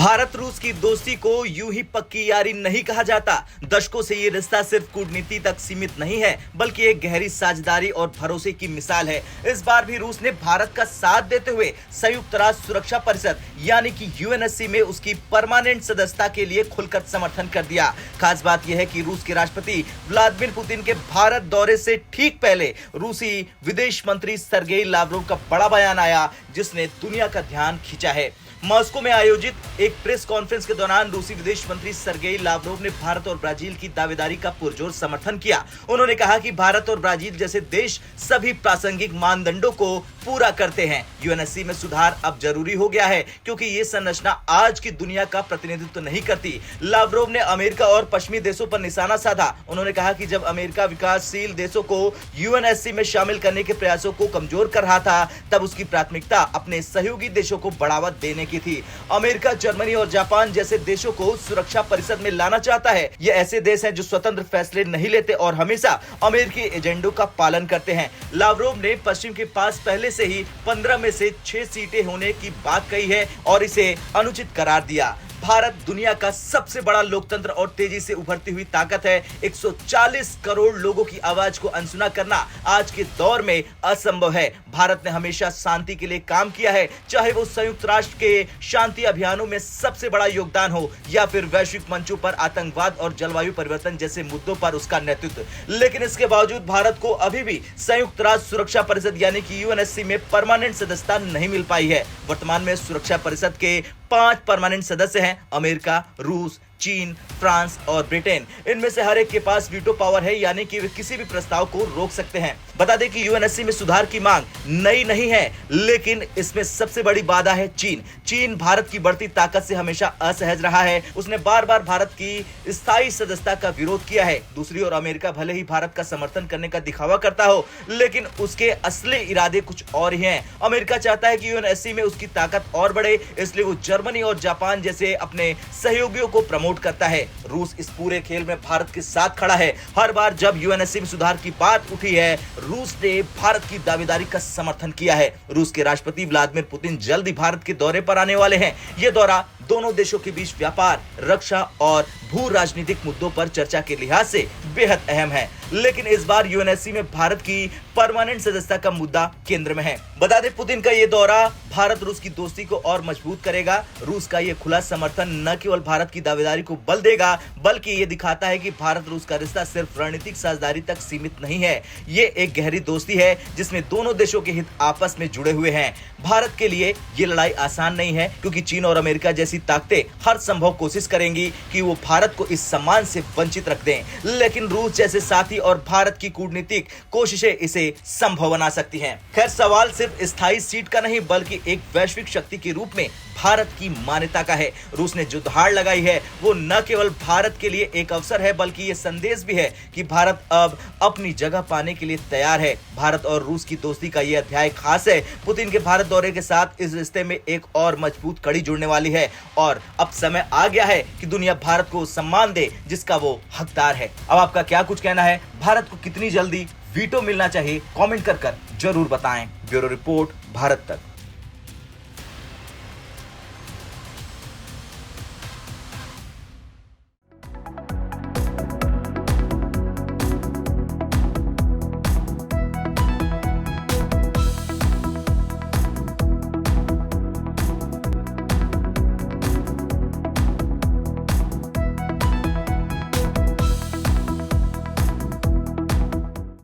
भारत रूस की दोस्ती को यूं ही पक्की यारी नहीं कहा जाता। दशकों से ये रिश्ता सिर्फ कूटनीति तक सीमित नहीं है, बल्कि एक गहरी साझेदारी और भरोसे की मिसाल है। इस बार भी रूस ने भारत का साथ देते हुए संयुक्त राष्ट्र सुरक्षा परिषद यानी कि यूएनएससी में उसकी परमानेंट सदस्यता के लिए खुलकर समर्थन कर दिया। खास बात यह है कि रूस के राष्ट्रपति व्लादिमीर पुतिन के भारत दौरे से ठीक पहले रूसी विदेश मंत्री सर्गेई लावरोव का बड़ा बयान आया, जिसने दुनिया का ध्यान खींचा है। मॉस्को में आयोजित एक प्रेस कॉन्फ्रेंस के दौरान रूसी विदेश मंत्री सर्गेई लावरोव ने भारत और ब्राजील की दावेदारी का पुरजोर समर्थन किया। उन्होंने कहा कि भारत और ब्राजील जैसे देश सभी प्रासंगिक मानदंडों को पूरा करते हैं। यूएनएससी में सुधार अब जरूरी हो गया है, क्योंकि ये संरचना आज की दुनिया का प्रतिनिधित्व नहीं करती। लावरोव ने अमेरिका और पश्चिमी देशों पर निशाना साधा। उन्होंने कहा कि जब अमेरिका विकासशील देशों को यूएनएससी में शामिल करने के प्रयासों को कमजोर कर रहा था, तब उसकी प्राथमिकता अपने सहयोगी देशों को बढ़ावा देने की थी। अमेरिका, जर्मनी और जापान जैसे देशों को सुरक्षा परिषद में लाना चाहता है। ये ऐसे देश हैं जो स्वतंत्र फैसले नहीं लेते और हमेशा अमेरिकी एजेंडों का पालन करते हैं। लावरोव ने पश्चिम के पास पहले से ही 15 में से 6 सीटें होने की बात कही है और इसे अनुचित करार दिया। भारत दुनिया का सबसे बड़ा लोकतंत्र और तेजी से उभरती हुई ताकत है। 140 करोड़ लोगों की आवाज को अनसुना करना आज के दौर में असंभव है। भारत ने हमेशा शांति के लिए काम किया है, चाहे वो संयुक्त राष्ट्र के शांति अभियानों में सबसे बड़ा योगदान हो या फिर वैश्विक मंचों पर आतंकवाद और जलवायु परिवर्तन जैसे मुद्दों पर उसका नेतृत्व। लेकिन इसके बावजूद भारत को अभी भी संयुक्त राष्ट्र सुरक्षा परिषद यानी कि यूएनएससी में परमानेंट सदस्यता नहीं मिल पाई है। वर्तमान में सुरक्षा परिषद के 5 परमानेंट सदस्य हैं: अमेरिका, रूस, चीन, फ्रांस और ब्रिटेन। इनमें से हर एक के पास वीटो पावर है, यानी कि वे किसी भी प्रस्ताव को रोक सकते हैं। बता दें कि यूएनएससी में सुधार की मांग नई नहीं है, लेकिन इसमें सबसे बड़ी बाधा है चीन। चीन भारत की बढ़ती ताकत से हमेशा असहज रहा है। उसने बार बार भारत की स्थायी सदस्यता का विरोध किया है। दूसरी ओर अमेरिका भले ही भारत का समर्थन करने का दिखावा करता हो, लेकिन उसके असली इरादे कुछ और ही हैं। अमेरिका चाहता है कि यूएनएससी में उसकी ताकत और बढ़े, इसलिए वो जर्मनी और जापान जैसे अपने सहयोगियों को प्रमोट करता है। रूस इस पूरे खेल में भारत के साथ खड़ा है। हर बार जब यूएनएससी में सुधार की बात उठी है, रूस ने भारत की दावेदारी का समर्थन किया है। रूस के राष्ट्रपति व्लादिमीर पुतिन जल्द ही भारत के दौरे पर आने वाले हैं। यह दौरा दोनों देशों के बीच व्यापार, रक्षा और भू राजनीतिक मुद्दों पर चर्चा के लिहाज से बेहद अहम है। लेकिन इस बार यूएनएससी में भारत की परमानेंट सदस्यता का मुद्दा केंद्र में है। बता दें, पुतिन का यह दौरा भारत रूस की दोस्ती को और मजबूत करेगा। रूस का यह खुला समर्थन न केवल भारत की दावेदारी को बल देगा, बल्कि यह दिखाता है कि भारत रूस का रिश्ता सिर्फ रणनीतिक साझेदारी तक सीमित नहीं है। ये एक गहरी दोस्ती है, जिसमें दोनों देशों के हित आपस में जुड़े हुए हैं। भारत के लिए ये लड़ाई आसान नहीं है, क्योंकि चीन और अमेरिका जैसी ताकतें हर संभव कोशिश करेंगी कि वो भारत को इस सम्मान से वंचित रख दें। लेकिन रूस जैसे साथी और भारत की कूटनीतिक कोशिशें इसे संभव बना सकती हैं। खैर, सवाल सिर्फ स्थायी सीट का नहीं, बल्कि एक वैश्विक शक्ति के रूप में भारत की मान्यता का है। रूस ने जो दहाड़ लगाई है, वो न केवल भारत के लिए एक अवसर है, बल्कि ये संदेश भी है कि भारत अब अपनी जगह पाने के लिए तैयार है। भारत और रूस की दोस्ती का ये अध्याय खास है। पुतिन के भारत दौरे के साथ इस रिश्ते में एक और मजबूत कड़ी जुड़ने वाली है और अब समय आ गया है कि दुनिया भारत को सम्मान दे जिसका वो हकदार है। अब आपका क्या कुछ कहना है? भारत को कितनी जल्दी वीटो मिलना चाहिए? कमेंट कर जरूर बताएं। ब्यूरो रिपोर्ट, भारत तक।